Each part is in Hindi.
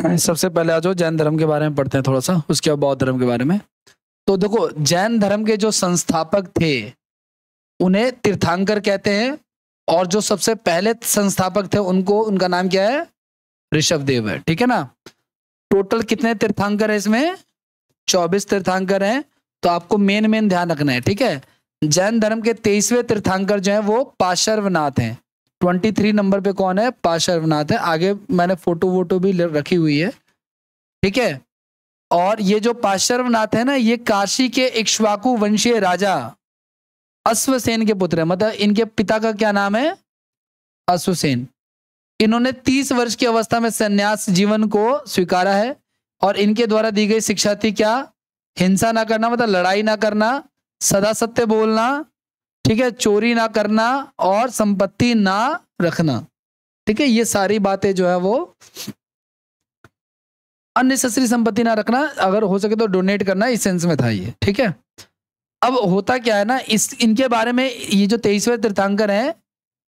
सबसे पहले आ जाओ जैन धर्म के बारे में पढ़ते हैं थोड़ा सा, उसके बाद बौद्ध धर्म के बारे में। तो देखो, जैन धर्म के जो संस्थापक थे उन्हें तीर्थंकर कहते हैं, और जो सबसे पहले संस्थापक थे उनको, उनका नाम क्या है? ऋषभदेव है। ठीक है ना। टोटल कितने तीर्थंकर है इसमें? 24 तीर्थंकर हैं। तो आपको मेन ध्यान रखना है। ठीक है। जैन धर्म के 23वें तीर्थंकर जो है वो पार्श्वनाथ हैं। 23 नंबर पे कौन है? पार्श्वनाथ है। आगे मैंने फोटो वोटो भी रखी हुई है। ठीक है। और ये जो पार्श्वनाथ है ना, ये काशी के इक्ष्वाकु वंशीय राजा अश्वसेन के पुत्र है। मतलब इनके पिता का क्या नाम है? अश्वसेन। इन्होंने 30 वर्ष की अवस्था में संन्यास जीवन को स्वीकारा है, और इनके द्वारा दी गई शिक्षा थी क्या? हिंसा ना करना, मतलब लड़ाई ना करना, सदा सत्य बोलना, ठीक है, चोरी ना करना, और संपत्ति ना रखना। ठीक है। ये सारी बातें जो है वो, अननेसेसरी संपत्ति ना रखना, अगर हो सके तो डोनेट करना, इस सेंस में था ये। ठीक है। अब होता क्या है ना, इनके बारे में, ये जो 23वें तीर्थंकर हैं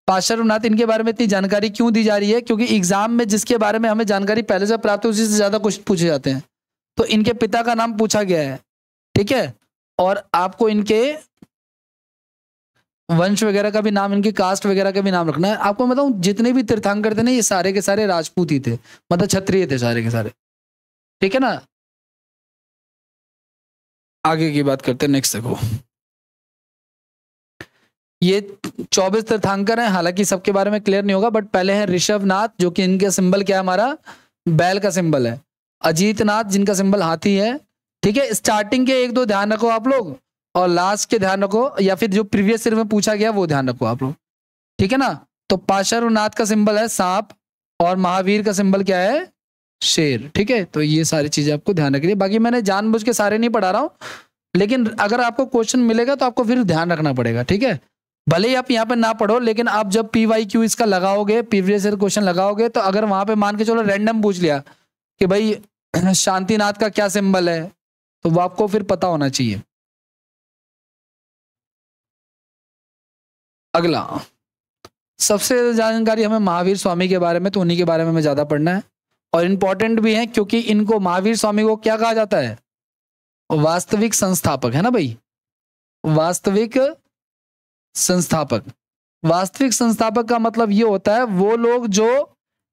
पार्श्वनाथ, इनके बारे में इतनी जानकारी क्यों दी जा रही है? क्योंकि एग्जाम में जिसके बारे में हमें जानकारी पहले से प्राप्त है उसी से ज्यादा क्वेश्चन पूछे जाते हैं। तो इनके पिता का नाम पूछा गया है। ठीक है। और आपको इनके वंश वगैरह का भी नाम, इनकी कास्ट वगैरह का भी नाम रखना है। आपको बताऊं, जितने भी तीर्थंकर थे ना, ये सारे के सारे राजपूत ही थे, मतलब क्षत्रिय थे सारे के सारे। ठीक है ना। आगे की बात करते हैं, नेक्स्ट देखो। ये 24 तीर्थंकर हैं, हालांकि सबके बारे में क्लियर नहीं होगा, बट पहले है ऋषभनाथ, जो कि इनके सिंबल क्या है? हमारा बैल का सिंबल है। अजीतनाथ, जिनका सिंबल हाथी है। ठीक है। स्टार्टिंग के 1-2 ध्यान रखो आप लोग, और लास्ट के ध्यान रखो, या फिर जो प्रीवियस ईयर में पूछा गया वो ध्यान रखो आप लोग। ठीक है ना। तो पार्श्वनाथ का सिंबल है सांप, और महावीर का सिंबल क्या है? शेर। ठीक है। तो ये सारी चीजें आपको ध्यान रखनी है। बाकी मैंने जानबूझ के सारे नहीं पढ़ा रहा हूं, लेकिन अगर आपको क्वेश्चन मिलेगा तो आपको फिर ध्यान रखना पड़ेगा। ठीक है। भले ही आप यहाँ पे ना पढ़ो, लेकिन आप जब PYQ इसका लगाओगे, प्रीवियस ईयर क्वेश्चन लगाओगे, तो अगर वहां पे मान के चलो रैंडम पूछ लिया कि भाई शांतिनाथ का क्या सिंबल है, तो वो आपको फिर पता होना चाहिए। अगला, सबसे जानकारी हमें महावीर स्वामी के बारे में, तो उन्हीं के बारे में हमें ज्यादा पढ़ना है, और इंपॉर्टेंट भी है, क्योंकि इनको, महावीर स्वामी को क्या कहा जाता है? वास्तविक संस्थापक, है ना भाई? वास्तविक संस्थापक। वास्तविक संस्थापक का मतलब ये होता है वो लोग जो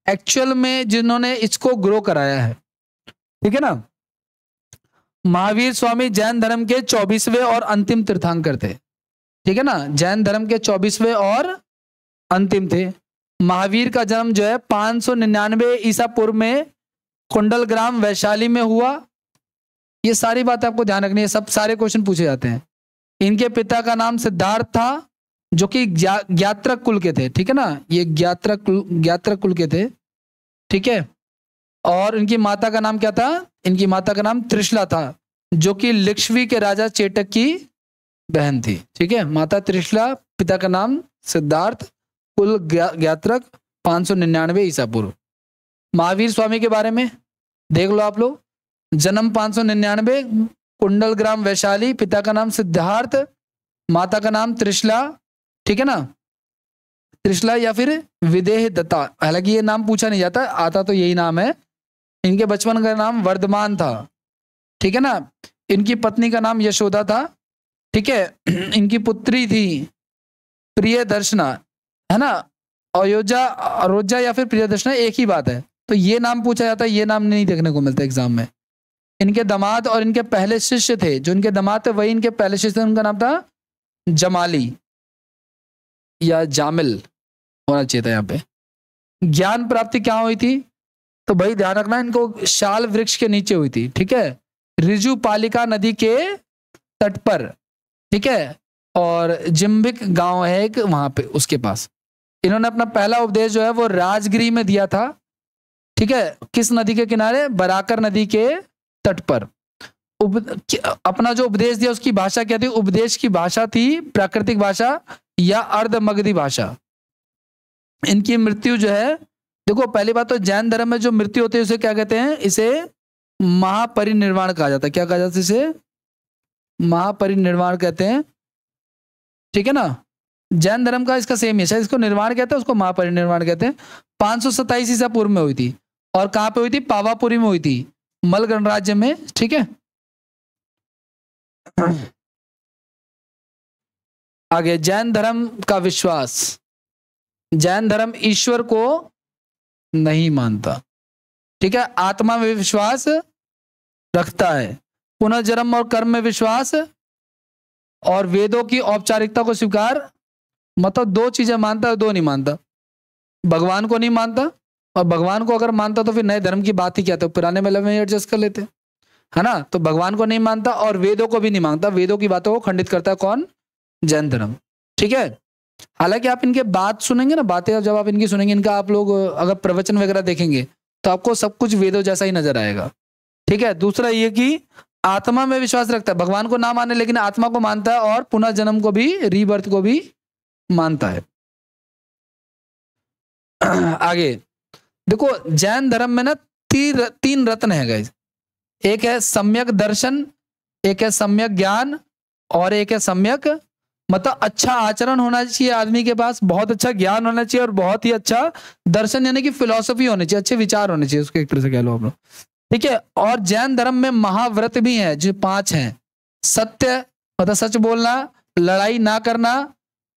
एक्चुअल में जिन्होंने इसको ग्रो कराया है। ठीक है ना। महावीर स्वामी जैन धर्म के 24वें और अंतिम तीर्थंकर थे। ठीक है ना। जैन धर्म के 24वें और अंतिम थे। महावीर का जन्म जो है 599 ईसा पूर्व में कुंडलग्राम वैशाली में हुआ। ये सारी बातें आपको ध्यान रखनी है, सब सारे क्वेश्चन पूछे जाते हैं। इनके पिता का नाम सिद्धार्थ था, जो कि ज्ञात्रक कुल के थे। ठीक है ना। ये ज्ञात्रक कुल के थे। ठीक है। और इनकी माता का नाम क्या था? इनकी माता का नाम त्रिशला था, जो कि लिच्छवी के राजा चेटक की बहन थी। ठीक है। माता त्रिशला, पिता का नाम सिद्धार्थ, कुल ज्ञात्रक, 599 ईसा पूर्व। महावीर स्वामी के बारे में देख लो आप लोग। जन्म 599, कुंडलग्राम वैशाली, पिता का नाम सिद्धार्थ, माता का नाम त्रिशला। ठीक है ना। त्रिशला या फिर विदेह दत्ता, हालांकि ये नाम पूछा नहीं जाता, आता तो यही नाम है। इनके बचपन का नाम वर्धमान था। ठीक है ना। इनकी पत्नी का नाम यशोदा था। ठीक है। इनकी पुत्री थी प्रियदर्शना, है ना। अरोजा या फिर प्रियदर्शना एक ही बात है, तो ये नाम पूछा जाता है, ये नाम नहीं देखने को मिलता एग्जाम में। इनके दामाद और इनके पहले शिष्य थे, जो इनके दामाद थे वही इनके पहले शिष्य थे, उनका नाम था जमाली या जामिल होना चाहिए था यहाँ पे। ज्ञान प्राप्ति क्या हुई थी? तो भाई ध्यान रखना, इनको शाल वृक्ष के नीचे हुई थी। ठीक है। रिजु पालिका नदी के तट पर। ठीक है। और जिम्बिक गांव है एक, वहां पे उसके पास इन्होंने अपना पहला उपदेश जो है वो राजगिरी में दिया था। ठीक है। किस नदी के किनारे? बराकर नदी के तट पर। अपना जो उपदेश दिया उसकी भाषा क्या थी? उपदेश की भाषा थी प्राकृतिक भाषा या अर्धमगधी भाषा। इनकी मृत्यु जो है, देखो पहली बात तो जैन धर्म में जो मृत्यु होती है उसे क्या कहते हैं? इसे महापरिनिर्वाण कहा जाता है। क्या कहा जाता है? इसे महापरिनिर्वाण कहते हैं। ठीक है ना। जैन धर्म का इसका सेम है, शायद इसको निर्वाण कहते हैं, उसको महापरिनिर्वाण कहते हैं। 527 ईसा पूर्व में हुई थी। और कहां पे हुई थी? पावापुरी में हुई थी, मल गणराज्य में, ठीक है। आगे जैन धर्म का विश्वास, जैन धर्म ईश्वर को नहीं मानता, ठीक है, आत्मा में विश्वास रखता है, पुनर्जन्म और कर्म में विश्वास, और वेदों की औपचारिकता को स्वीकार, मतलब दो चीजें मानता है, दो नहीं मानता। भगवान को नहीं मानता, और भगवान को अगर मानता तो फिर नए धर्म की बात ही क्या, तो पुराने में एडजस्ट कर लेते, है ना। तो भगवान को नहीं मानता और वेदों को भी नहीं मानता, वेदों की बातों को खंडित करता है कौन? जैन धर्म, ठीक है। हालांकि आप इनके बात सुनेंगे ना, बातें जब आप इनकी सुनेंगे, इनका आप लोग अगर प्रवचन वगैरह देखेंगे तो आपको सब कुछ वेदों जैसा ही नजर आएगा, ठीक है। दूसरा ये कि आत्मा में विश्वास रखता है, भगवान को ना माने लेकिन आत्मा को मानता है, और पुनर्जन्म को भी, रीबर्थ को भी मानता है। आगे देखो, जैन धर्म में ना तीन रत्न है गाइस। एक है सम्यक दर्शन, एक है सम्यक ज्ञान, और एक है सम्यक, मतलब अच्छा आचरण होना चाहिए आदमी के पास, बहुत अच्छा ज्ञान होना चाहिए, और बहुत ही अच्छा दर्शन यानी कि फिलॉसफी होनी चाहिए, अच्छे विचार होने चाहिए, उसको एक तरह से कह लो आप लोग, ठीक है। और जैन धर्म में महाव्रत भी है जो 5 हैं। सत्य मतलब सच बोलना, लड़ाई ना करना,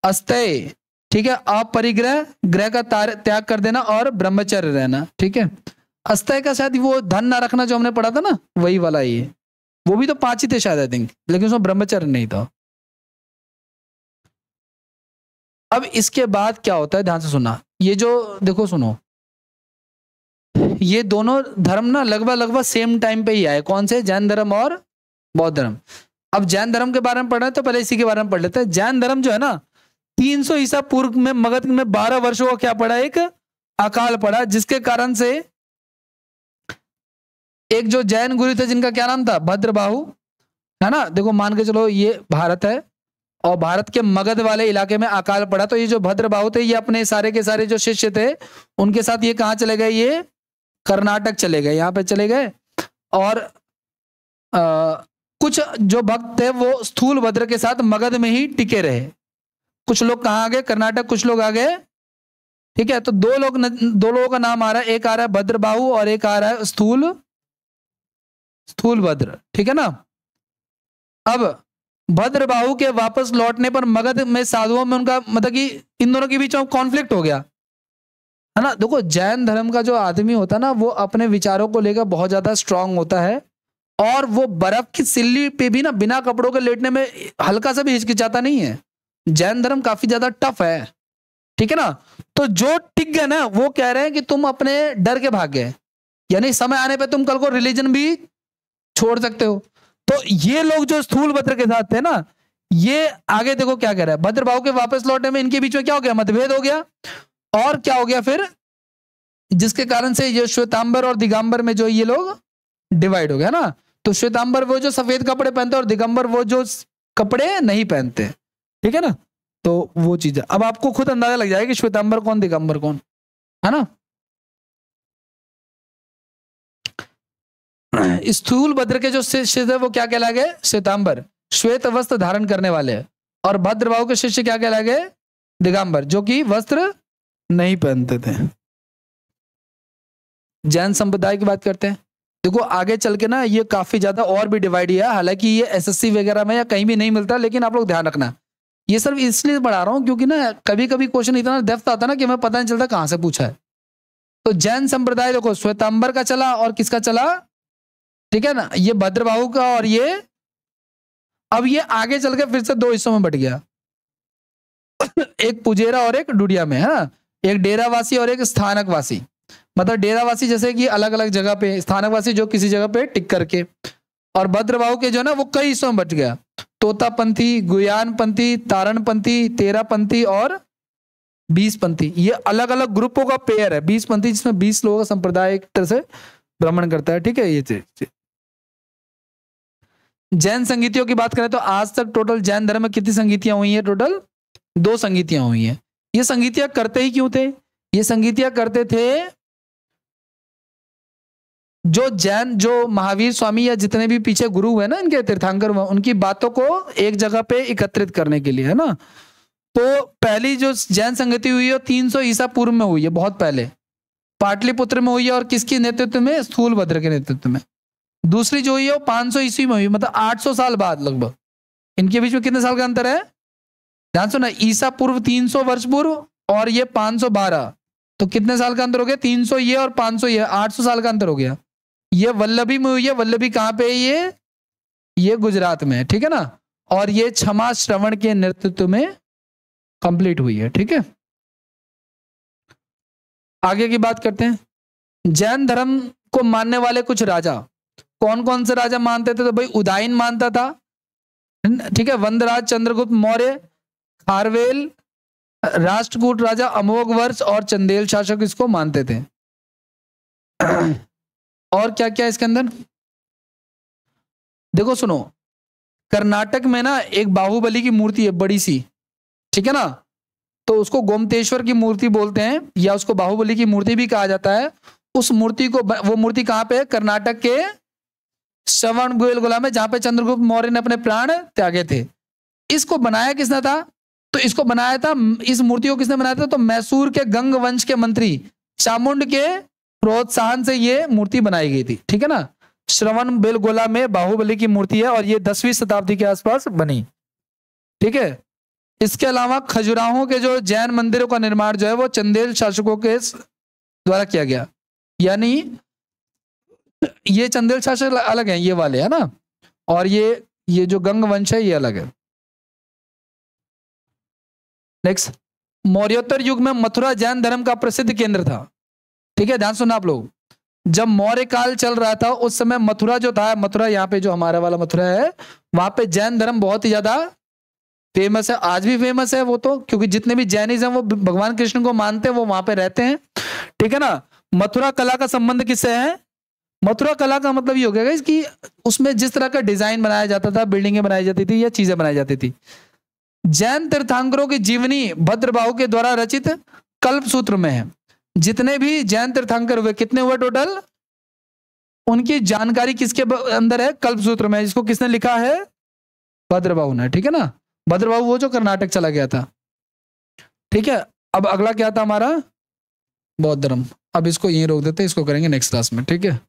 अस्तेय, ठीक है, अपरिग्रह, ग्रह का त्याग कर देना, और ब्रह्मचर्य रहना, ठीक है। अस्तेय का शायद वो धन ना रखना जो हमने पढ़ा था ना, वही वाला ये, वो भी तो 5 ही थे शायद, आई थिंक, लेकिन उसमें ब्रह्मचर्य नहीं था। अब इसके बाद क्या होता है, ध्यान से सुनना, ये जो देखो सुनो, ये दोनों धर्म ना लगभग सेम टाइम पे ही आए, कौन से? जैन धर्म और बौद्ध धर्म। अब जैन धर्म के बारे में पढ़ रहे हैं तो पहले इसी के बारे में पढ़ लेते हैं। जैन धर्म जो है ना, 300 ईसा पूर्व में मगध में 12 वर्षों का क्या पड़ा? एक अकाल पड़ा, जिसके कारण से एक जो जैन गुरु थे जिनका क्या नाम था? भद्रबाहु, है ना। देखो मान के चलो ये भारत है, और भारत के मगध वाले इलाके में अकाल पड़ा, तो ये जो भद्रबाहु थे ये अपने सारे के सारे जो शिष्य थे उनके साथ ये कहाँ चले गए? ये कर्नाटक चले गए, यहाँ पे चले गए। और कुछ जो भक्त थे वो स्थूल भद्र के साथ मगध में ही टिके रहे। कुछ लोग कहाँ आ गए? कर्नाटक, कुछ लोग आ गए, ठीक है। तो दो लोगों का नाम आ रहा है, एक आ रहा है भद्रबाहु और एक आ रहा है स्थूल भद्र, ठीक है ना। अब भद्रबाहु के वापस लौटने पर मगध में साधुओं में उनका मतलब कि इन दोनों के बीच में कॉन्फ्लिक्ट हो गया, है ना। देखो जैन धर्म का जो आदमी होता है ना, वो अपने विचारों को लेकर बहुत ज्यादा स्ट्रांग होता है, और वो बर्फ की सिल्ली पे भी ना बिना कपड़ों के लेटने में हल्का सा भी हिचकिचाता नहीं है। जैन धर्म काफी ज्यादा टफ है, ठीक है ना। तो जो टिक गए ना, वो कह रहे हैं कि तुम अपने डर के भाग गए, यानी समय आने पे तुम कल को रिलीजन भी छोड़ सकते हो। तो ये लोग जो स्थूल भद्र के साथ थे ना, ये आगे देखो क्या कह रहा है, भद्रबाहु के वापस लौटने में इनके बीच में क्या हो गया? मतभेद हो गया। और क्या हो गया फिर? जिसके कारण से ये श्वेतांबर और दिगंबर में जो ये लोग डिवाइड हो गया ना। तो श्वेतांबर वो जो सफेद कपड़े पहनते और दिगंबर वो जो कपड़े नहीं पहनते, ठीक है ना। तो वो चीज है, अब आपको खुद अंदाजा लग जाएगा कि श्वेतांबर कौन दिगंबर कौन, है ना। स्थूल भद्र के जो शिष्य थे वो क्या कहला गए? श्वेतांबर, श्वेत वस्त्र धारण करने वाले। और भद्रबाहु के शिष्य क्या कहला गए? दिगंबर, जो कि वस्त्र नहीं पहनते थे। जैन संप्रदाय की बात करते हैं। देखो आगे चल के ना ये काफी ज्यादा और भी डिवाइड है, हालांकि ये एसएससी वगैरह में या कहीं भी नहीं मिलता, लेकिन आप लोग ध्यान रखना। ये सिर्फ इसलिए पढ़ा रहा हूं क्योंकि ना कभी कभी क्वेश्चन इतना डेप्थ आता ना कि हमें पता नहीं चलता कहां से पूछा है। तो जैन संप्रदाय देखो श्वेतांबर का चला और किसका चला, ठीक है ना, ये भद्रबाहु का, और ये अब ये आगे चल के फिर से दो हिस्सों में बट गया एक पुजेरा और एक डुडिया में, है ना। एक डेरावासी और एक स्थानकवासी। मतलब डेरावासी जैसे कि अलग अलग जगह पे, स्थानकवासी जो किसी जगह पे टिक करके। और भद्रबाहु के जो ना वो कई हिस्सों में बट गया, तोतापंथी, गुयानपंथी, तारणपंथी, तेरापंथी और 20पंथी। ये अलग अलग ग्रुपों का पेयर है 20पंथी, जिसमें 20 लोगों का संप्रदाय एक तरह से भ्रमण करता है, ठीक है। ये चीज जैन संगीतियों की बात करें तो आज तक टोटल जैन धर्म में कितनी संगीतियां हुई हैं? टोटल 2 संगीतियां हुई हैं। ये संगीतियां करते ही क्यों थे? ये संगीतियां करते थे जो जैन, जो महावीर स्वामी या जितने भी पीछे गुरु हुए ना इनके तीर्थंकर, उनकी बातों को एक जगह पे एकत्रित करने के लिए, है ना। तो पहली जो जैन संगति हुई है 300 ईसा पूर्व में हुई है, बहुत पहले पाटलिपुत्र में हुई है और किसके नेतृत्व में? स्थूलभद्र के नेतृत्व में। दूसरी जो हुई है वो 500 ईस्वी में हुई, मतलब 800 साल बाद लगभग। इनके बीच में कितने साल का अंतर है? ध्यान सुना, ईसा पूर्व 300 वर्ष पूर्व और ये 512, तो कितने साल का अंतर हो गया? 300 ये और 500 ये, 800 साल का अंतर हो गया। ये वल्लभी में हुई है। वल्लभी कहां पे है? ये गुजरात में है, ठीक है ना। और ये क्षमा श्रवण के नेतृत्व में कंप्लीट हुई है, ठीक है। आगे की बात करते हैं। जैन धर्म को मानने वाले कुछ राजा, कौन कौन से राजा मानते थे? तो भाई उदाइन मानता था, ठीक है, वंदराज चंद्रगुप्त मौर्य, खारवेल, राष्ट्रकूट राजा अमोघ वर्ष और चंदेल शासक इसको मानते थे। और क्या क्या इसके अंदर देखो, सुनो, कर्नाटक में ना एक बाहुबली की मूर्ति है बड़ी सी, ठीक है ना, तो उसको गोमतेश्वर की मूर्ति बोलते हैं या उसको बाहुबली की मूर्ति भी कहा जाता है। उस मूर्ति को, वो मूर्ति कहां पे है? कर्नाटक के श्रवणबेलगोला में, जहां पे चंद्रगुप्त मौर्य ने अपने प्राण त्यागे थे। इसको बनाया किसने था? तो इसको बनाया था, इस मूर्ति को किसने बनाया था? तो मैसूर के गंग वंश के मंत्री चामुंड के प्रोत्साहन से ये मूर्ति बनाई गई थी, ठीक है ना। श्रवणबेलगोला में बाहुबली की मूर्ति है और ये 10वीं शताब्दी के आसपास बनी, ठीक है। इसके अलावा खजुराहो के जो जैन मंदिरों का निर्माण जो है वो चंदेल शासकों के द्वारा किया गया, यानी ये चंदेल शासक अलग है, ये वाले है ना, और ये जो गंग वंश है ये अलग है। नेक्स्ट, मौर्योत्तर युग में मथुरा जैन धर्म का प्रसिद्ध केंद्र था, ठीक है। ध्यान सुनना आप लोग, जब मौर्य काल चल रहा था उस समय मथुरा जो था, मथुरा यहाँ पे जो हमारा वाला मथुरा है, वहां पे जैन धर्म बहुत ही ज्यादा फेमस है, आज भी फेमस है वो तो, क्योंकि जितने भी जैनिज्म वो भगवान कृष्ण को मानते हैं वो वहां पे रहते हैं, ठीक है ना। मथुरा कला का संबंध किससे है? मथुरा कला का मतलब ये हो गया कि उसमें जिस तरह का डिजाइन बनाया जाता था, बिल्डिंगें बनाई जाती थी या चीजें बनाई जाती थी, जैन तीर्थंकरों की जीवनी भद्रबाहु के द्वारा रचित कल्पसूत्र में है। जितने भी जैन तीर्थंकर हुए, कितने हुए टोटल? उनकी जानकारी किसके अंदर है? कल्पसूत्र में। जिसको किसने लिखा है? भद्रबाहु ने, ठीक है ना। भद्रबाहु वो जो कर्नाटक चला गया था, ठीक है। अब अगला क्या था हमारा? बौद्ध धर्म। अब इसको यहीं रोक देते हैं, इसको करेंगे नेक्स्ट क्लास में, ठीक है।